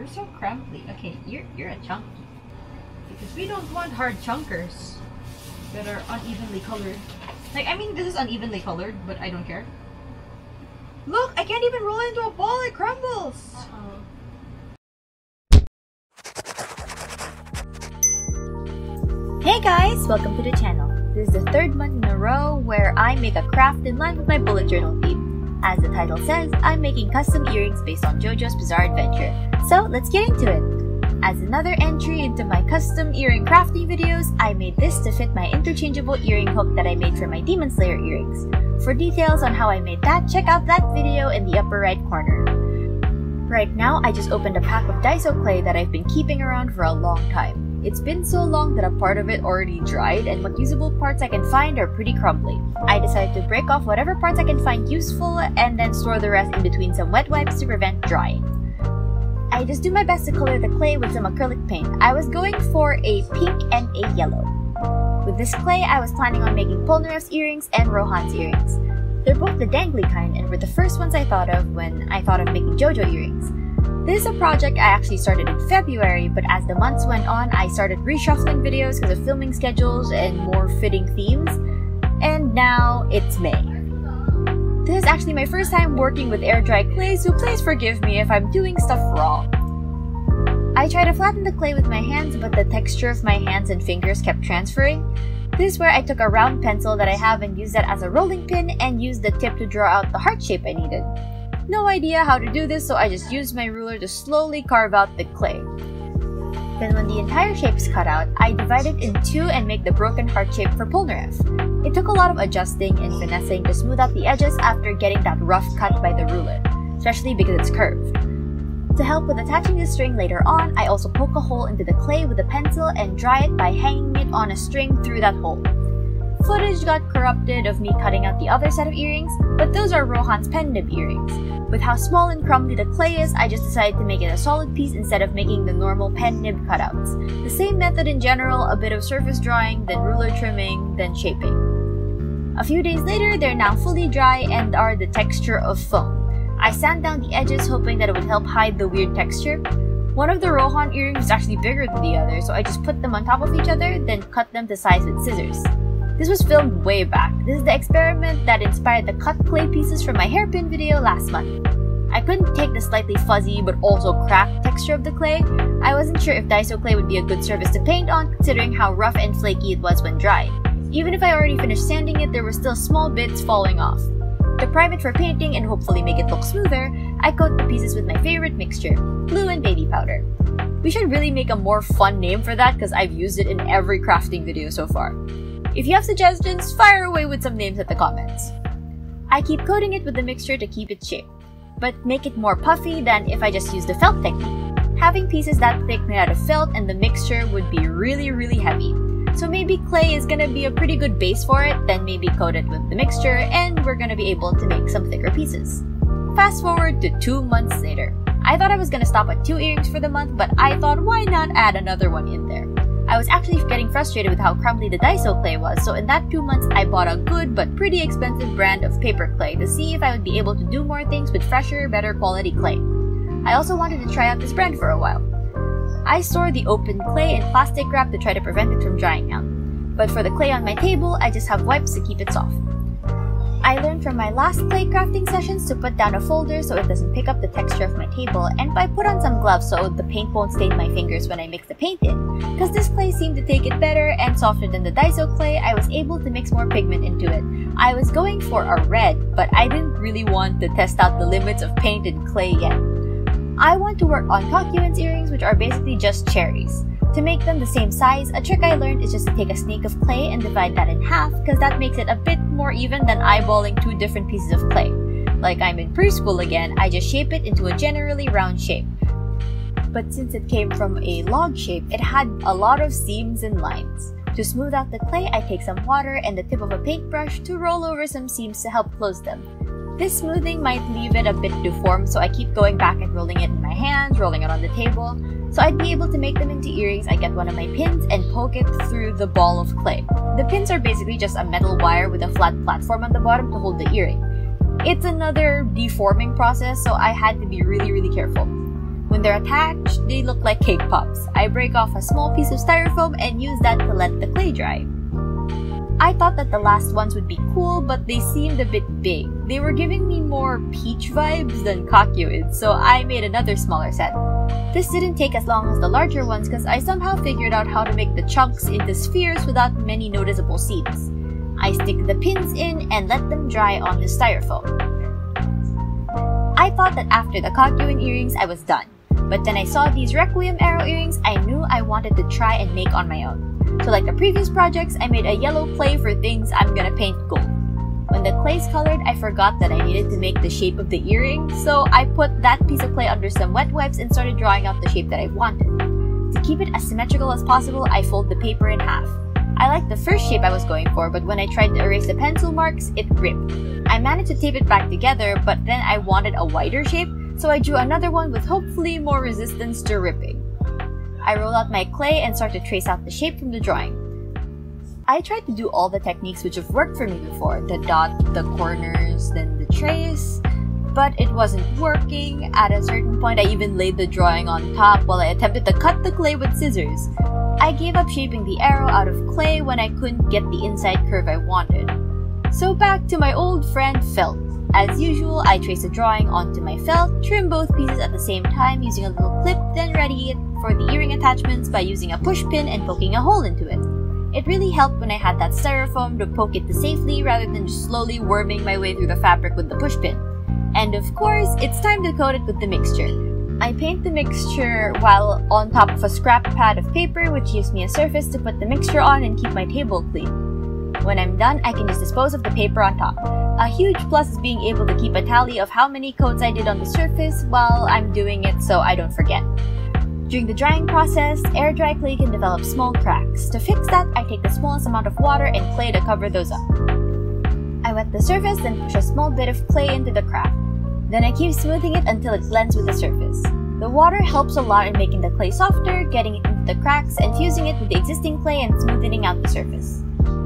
We're so crumbly. Okay, you're a chunky. Because we don't want hard chunkers that are unevenly colored. Like, I mean, this is unevenly colored, but I don't care. Look, I can't even roll into a ball, it crumbles! Hey guys! Welcome to the channel. This is the third month in a row where I make a craft in line with my bullet journal theme. As the title says, I'm making custom earrings based on JoJo's Bizarre Adventure. So let's get into it! As another entry into my custom earring crafting videos, I made this to fit my interchangeable earring hook that I made for my Demon Slayer earrings. For details on how I made that, check out that video in the upper right corner. Right now, I just opened a pack of Daiso clay that I've been keeping around for a long time. It's been so long that a part of it already dried, and what usable parts I can find are pretty crumbly. I decided to break off whatever parts I can find useful and then store the rest in between some wet wipes to prevent drying. I just do my best to color the clay with some acrylic paint. I was going for a pink and a yellow. With this clay, I was planning on making Polnareff's earrings and Rohan's earrings. They're both the dangly kind and were the first ones I thought of when I thought of making JoJo earrings. This is a project I actually started in February, but as the months went on, I started reshuffling videos because of filming schedules and more fitting themes, and now it's May. This is actually my first time working with air-dry clay, so please forgive me if I'm doing stuff wrong. I tried to flatten the clay with my hands, but the texture of my hands and fingers kept transferring. This is where I took a round pencil that I have and used that as a rolling pin and used the tip to draw out the heart shape I needed. No idea how to do this, so I just used my ruler to slowly carve out the clay. Then when the entire shape is cut out, I divide it in two and make the broken heart shape for Polnareff. It took a lot of adjusting and finessing to smooth out the edges after getting that rough cut by the ruler, especially because it's curved. To help with attaching the string later on, I also poke a hole into the clay with a pencil and dry it by hanging it on a string through that hole. Footage got corrupted of me cutting out the other set of earrings, but those are Rohan's pen nib earrings. With how small and crumbly the clay is, I just decided to make it a solid piece instead of making the normal pen nib cutouts. The same method in general, a bit of surface drawing, then ruler trimming, then shaping. A few days later, they're now fully dry and are the texture of foam. I sand down the edges hoping that it would help hide the weird texture. One of the Rohan earrings is actually bigger than the other, so I just put them on top of each other, then cut them to size with scissors. This was filmed way back. This is the experiment that inspired the cut clay pieces from my hairpin video last month. I couldn't take the slightly fuzzy but also cracked texture of the clay. I wasn't sure if Daiso clay would be a good surface to paint on considering how rough and flaky it was when dried. Even if I already finished sanding it, there were still small bits falling off. To prime it for painting and hopefully make it look smoother, I coat the pieces with my favorite mixture, glue and baby powder. We should really make a more fun name for that because I've used it in every crafting video so far. If you have suggestions, fire away with some names at the comments. I keep coating it with the mixture to keep its shape, but make it more puffy than if I just used the felt technique. Having pieces that thick made out of felt and the mixture would be really heavy. So maybe clay is gonna be a pretty good base for it, then maybe coat it with the mixture and we're gonna be able to make some thicker pieces. Fast forward to 2 months later. I thought I was gonna stop at 2 earrings for the month, but I thought why not add another one in there. I was actually getting frustrated with how crumbly the Daiso clay was, so in that 2 months I bought a good but pretty expensive brand of paper clay to see if I would be able to do more things with fresher, better quality clay. I also wanted to try out this brand for a while. I store the open clay in plastic wrap to try to prevent it from drying out. But for the clay on my table, I just have wipes to keep it soft. I learned from my last clay crafting sessions to put down a folder so it doesn't pick up the texture of my table, and I put on some gloves so the paint won't stain my fingers when I mix the paint in. Because this clay seemed to take it better and softer than the Daiso clay, I was able to mix more pigment into it. I was going for a red, but I didn't really want to test out the limits of paint and clay yet. I want to work on Kakyuen's earrings, which are basically just cherries. To make them the same size, a trick I learned is just to take a snake of clay and divide that in half because that makes it a bit more even than eyeballing 2 different pieces of clay. Like I'm in preschool again, I just shape it into a generally round shape. But since it came from a log shape, it had a lot of seams and lines. To smooth out the clay, I take some water and the tip of a paintbrush to roll over some seams to help close them. This smoothing might leave it a bit deformed, so I keep going back and rolling it in my hands, rolling it on the table. So I'd be able to make them into earrings. I get one of my pins and poke it through the ball of clay. The pins are basically just a metal wire with a flat platform on the bottom to hold the earring. It's another deforming process, so I had to be really careful. When they're attached, they look like cake pops. I break off a small piece of styrofoam and use that to let the clay dry. I thought that the last ones would be cool, but they seemed a bit big. They were giving me more peach vibes than kakyoid, so I made another smaller set. This didn't take as long as the larger ones because I somehow figured out how to make the chunks into spheres without many noticeable seams. I stick the pins in and let them dry on the styrofoam. I thought that after the kakyoin earrings I was done, but then I saw these Requiem arrow earrings I knew I wanted to try and make on my own. So like the previous projects, I made a yellow clay for things I'm gonna paint gold. When the clay's colored, I forgot that I needed to make the shape of the earring, so I put that piece of clay under some wet wipes and started drawing out the shape that I wanted. To keep it as symmetrical as possible, I fold the paper in half. I liked the first shape I was going for, but when I tried to erase the pencil marks, it ripped. I managed to tape it back together, but then I wanted a wider shape, so I drew another one with hopefully more resistance to ripping. I roll out my clay and start to trace out the shape from the drawing. I tried to do all the techniques which have worked for me before, the dot, the corners, then the trace, but it wasn't working. At a certain point, I even laid the drawing on top while I attempted to cut the clay with scissors. I gave up shaping the arrow out of clay when I couldn't get the inside curve I wanted. So back to my old friend felt. As usual, I trace a drawing onto my felt, trim both pieces at the same time using a little clip, then ready it for the earring attachments by using a push pin and poking a hole into it. It really helped when I had that styrofoam to poke it to safely rather than just slowly worming my way through the fabric with the push pin. And of course, it's time to coat it with the mixture. I paint the mixture while on top of a scrap pad of paper, which gives me a surface to put the mixture on and keep my table clean. When I'm done, I can just dispose of the paper on top. A huge plus is being able to keep a tally of how many coats I did on the surface while I'm doing it so I don't forget. During the drying process, air dry clay can develop small cracks. To fix that, I take the smallest amount of water and clay to cover those up. I wet the surface, then push a small bit of clay into the crack. Then I keep smoothing it until it blends with the surface. The water helps a lot in making the clay softer, getting it into the cracks, and fusing it with the existing clay and smoothing out the surface.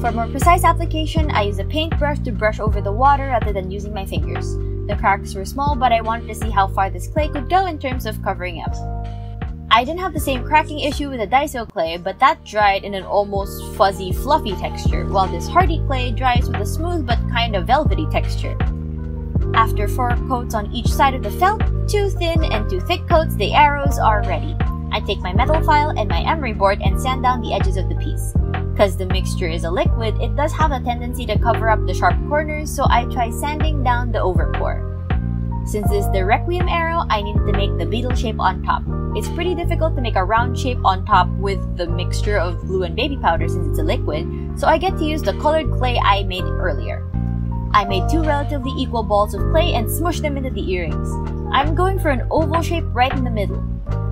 For more precise application, I use a paintbrush to brush over the water rather than using my fingers. The cracks were small, but I wanted to see how far this clay could go in terms of covering up. I didn't have the same cracking issue with the Daiso clay, but that dried in an almost fuzzy, fluffy texture, while this hardy clay dries with a smooth but kind of velvety texture. After 4 coats on each side of the felt, 2 thin and 2 thick coats, the arrows are ready. I take my metal file and my emery board and sand down the edges of the piece. Because the mixture is a liquid, it does have a tendency to cover up the sharp corners, so I try sanding down the overpour. Since this is the Requiem arrow, I needed to make the beetle shape on top. It's pretty difficult to make a round shape on top with the mixture of glue and baby powder since it's a liquid, so I get to use the colored clay I made earlier. I made 2 relatively equal balls of clay and smushed them into the earrings. I'm going for an oval shape right in the middle.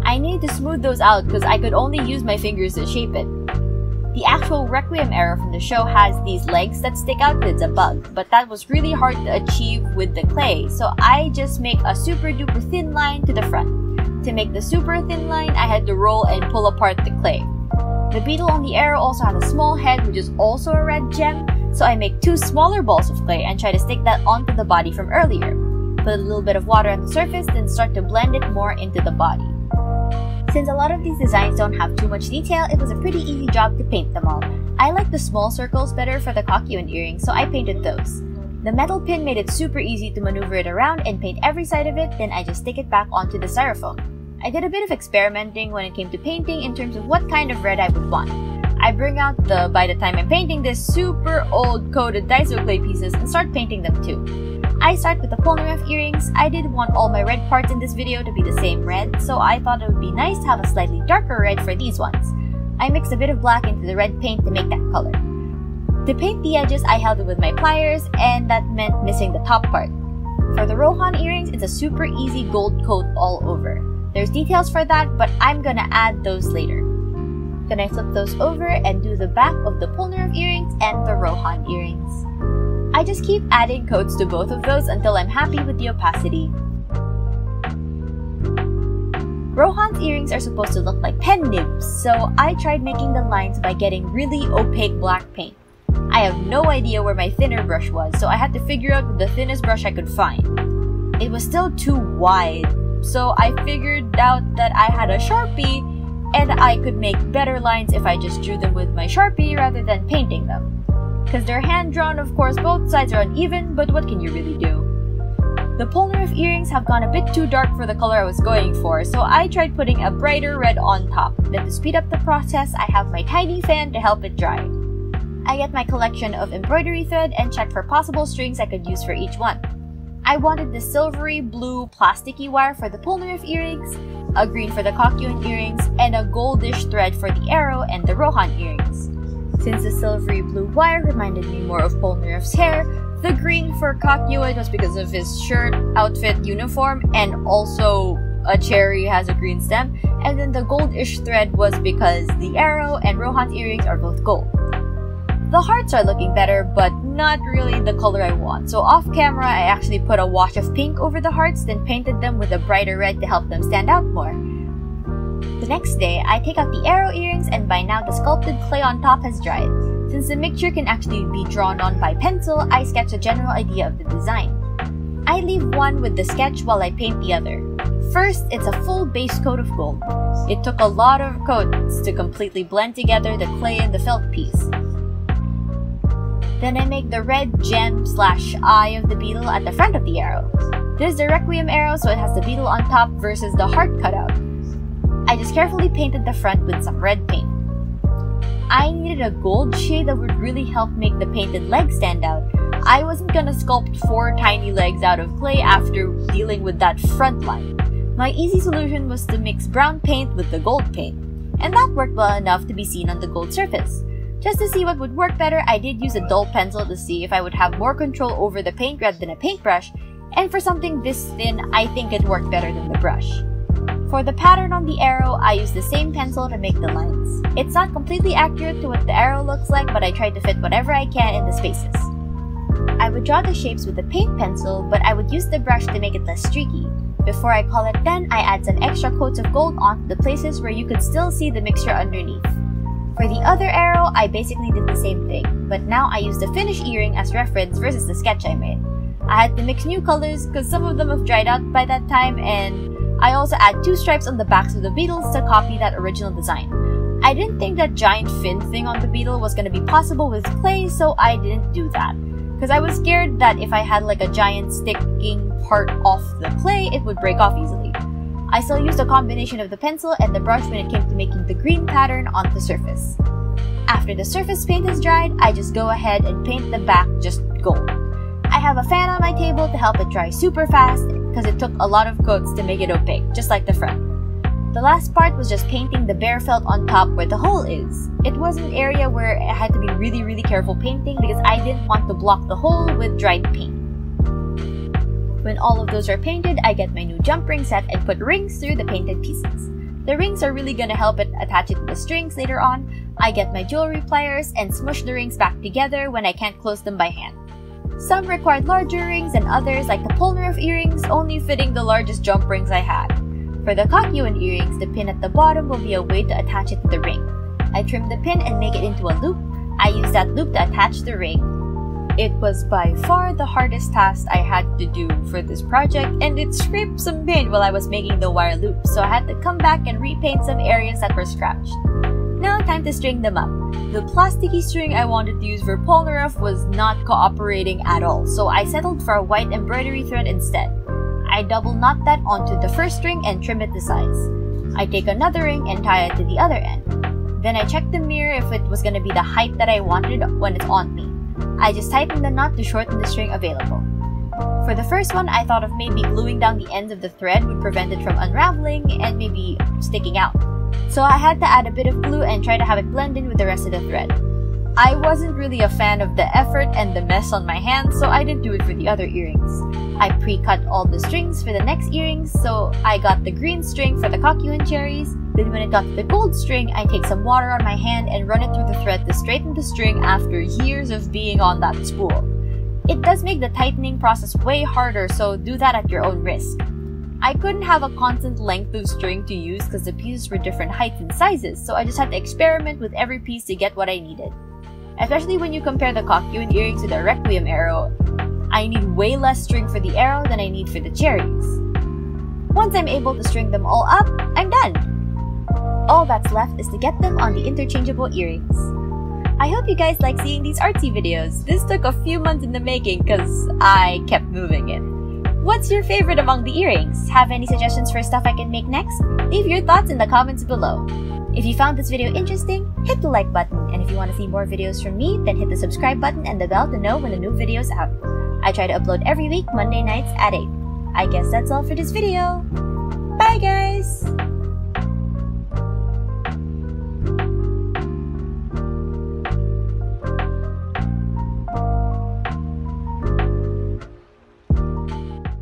I needed to smooth those out because I could only use my fingers to shape it. The actual Requiem arrow from the show has these legs that stick out because it's a bug, but that was really hard to achieve with the clay, so I just make a super duper thin line to the front. To make the super thin line, I had to roll and pull apart the clay. The beetle on the arrow also has a small head which is also a red gem, so I make 2 smaller balls of clay and try to stick that onto the body from earlier. Put a little bit of water on the surface, then start to blend it more into the body. Since a lot of these designs don't have too much detail, it was a pretty easy job to paint them all. I like the small circles better for the kakyoin earrings, so I painted those. The metal pin made it super easy to maneuver it around and paint every side of it, then I just stick it back onto the styrofoam. I did a bit of experimenting when it came to painting in terms of what kind of red I would want. I bring out the, by the time I'm painting this, super old coated Daiso clay pieces and start painting them too. I start with the Polnareff earrings. I didn't want all my red parts in this video to be the same red, so I thought it would be nice to have a slightly darker red for these ones. I mixed a bit of black into the red paint to make that color. To paint the edges, I held it with my pliers, and that meant missing the top part. For the Rohan earrings, it's a super easy gold coat all over. There's details for that, but I'm gonna add those later. Then I flip those over and do the back of the Polnareff earrings and the Rohan earrings. I just keep adding coats to both of those until I'm happy with the opacity. Rohan's earrings are supposed to look like pen nibs, so I tried making the lines by getting really opaque black paint. I have no idea where my thinner brush was, so I had to figure out the thinnest brush I could find. It was still too wide, loop, so I figured out that I had a Sharpie and I could make better lines if I just drew them with my Sharpie rather than painting them. Because they're hand-drawn, of course, both sides are uneven, but what can you really do? The Polnareff earrings have gone a bit too dark for the color I was going for, so I tried putting a brighter red on top. Then to speed up the process, I have my tiny fan to help it dry. I get my collection of embroidery thread and check for possible strings I could use for each one. I wanted the silvery blue plasticky wire for the Polnareff earrings, a green for the Kakyoin earrings, and a goldish thread for the arrow and the Rohan earrings. Since the silvery blue wire reminded me more of Polnareff's hair, the green for Kakyoin was because of his shirt, outfit, uniform, and also a cherry has a green stem, and then the goldish thread was because the arrow and Rohan's earrings are both gold. The hearts are looking better, but not really the color I want, so off camera I actually put a wash of pink over the hearts, then painted them with a brighter red to help them stand out more. The next day, I take out the arrow earrings, and by now the sculpted clay on top has dried. Since the mixture can actually be drawn on by pencil, I sketch a general idea of the design. I leave one with the sketch while I paint the other. First, it's a full base coat of gold. It took a lot of coats to completely blend together the clay and the felt piece. Then I make the red gem/eye of the beetle at the front of the arrow. This is the Requiem arrow, so it has the beetle on top versus the heart cutout. I just carefully painted the front with some red paint. I needed a gold shade that would really help make the painted legs stand out. I wasn't gonna sculpt 4 tiny legs out of clay after dealing with that front line. My easy solution was to mix brown paint with the gold paint, and that worked well enough to be seen on the gold surface. Just to see what would work better, I did use a dull pencil to see if I would have more control over the paint rather than a paintbrush, and for something this thin, I think it worked better than the brush. For the pattern on the arrow, I used the same pencil to make the lines. It's not completely accurate to what the arrow looks like, but I tried to fit whatever I can in the spaces. I would draw the shapes with the paint pencil, but I would use the brush to make it less streaky. Before I call it done, I add some extra coats of gold onto the places where you could still see the mixture underneath. For the other arrow, I basically did the same thing, but now I use the finished earring as reference versus the sketch I made. I had to mix new colors because some of them have dried out by that time, and I also add 2 stripes on the backs of the beetles to copy that original design. I didn't think that giant fin thing on the beetle was going to be possible with clay, so I didn't do that. Because I was scared that if I had like a giant sticking part off the clay, it would break off easily. I still used a combination of the pencil and the brush when it came to making the green pattern on the surface. After the surface paint is dried, I just go ahead and paint the back just gold. I have a fan on my table to help it dry super fast because it took a lot of coats to make it opaque, just like the front. The last part was just painting the bare felt on top where the hole is. It was an area where I had to be really careful painting because I didn't want to block the hole with dried paint. When all of those are painted, I get my new jump ring set and put rings through the painted pieces. The rings are really gonna help it attach it to the strings later on. I get my jewelry pliers and smush the rings back together when I can't close them by hand. Some required larger rings and others, like the Polnareff earrings, only fitting the largest jump rings I had. For the Kakyoin earrings, the pin at the bottom will be a way to attach it to the ring. I trim the pin and make it into a loop. I use that loop to attach the ring. It was by far the hardest task I had to do for this project, and it scraped some paint while I was making the wire loop, so I had to come back and repaint some areas that were scratched. Now time to string them up. The plasticky string I wanted to use for Polnareff was not cooperating at all, so I settled for a white embroidery thread instead. I double knot that onto the first string and trim it to size. I take another ring and tie it to the other end. Then I check the mirror if it was going to be the height that I wanted when it's on me. I just tighten the knot to shorten the string available. For the first one, I thought of maybe gluing down the ends of the thread would prevent it from unraveling and maybe sticking out. So I had to add a bit of glue and try to have it blend in with the rest of the thread. I wasn't really a fan of the effort and the mess on my hands, so I didn't do it for the other earrings. I pre-cut all the strings for the next earrings, so I got the green string for the Kakyoin cherries. Then when it got to the gold string, I take some water on my hand and run it through the thread to straighten the string after years of being on that spool. It does make the tightening process way harder, so do that at your own risk. I couldn't have a constant length of string to use because the pieces were different heights and sizes, so I just had to experiment with every piece to get what I needed. Especially when you compare the Kakyoin earrings to the Requiem arrow, I need way less string for the arrow than I need for the cherries. Once I'm able to string them all up, I'm done! All that's left is to get them on the interchangeable earrings. I hope you guys like seeing these artsy videos. This took a few months in the making because I kept moving it. What's your favorite among the earrings? Have any suggestions for stuff I can make next? Leave your thoughts in the comments below. If you found this video interesting, hit the like button, and if you want to see more videos from me, then hit the subscribe button and the bell to know when a new video is out. I try to upload every week, Monday nights at 8. I guess that's all for this video. Bye guys!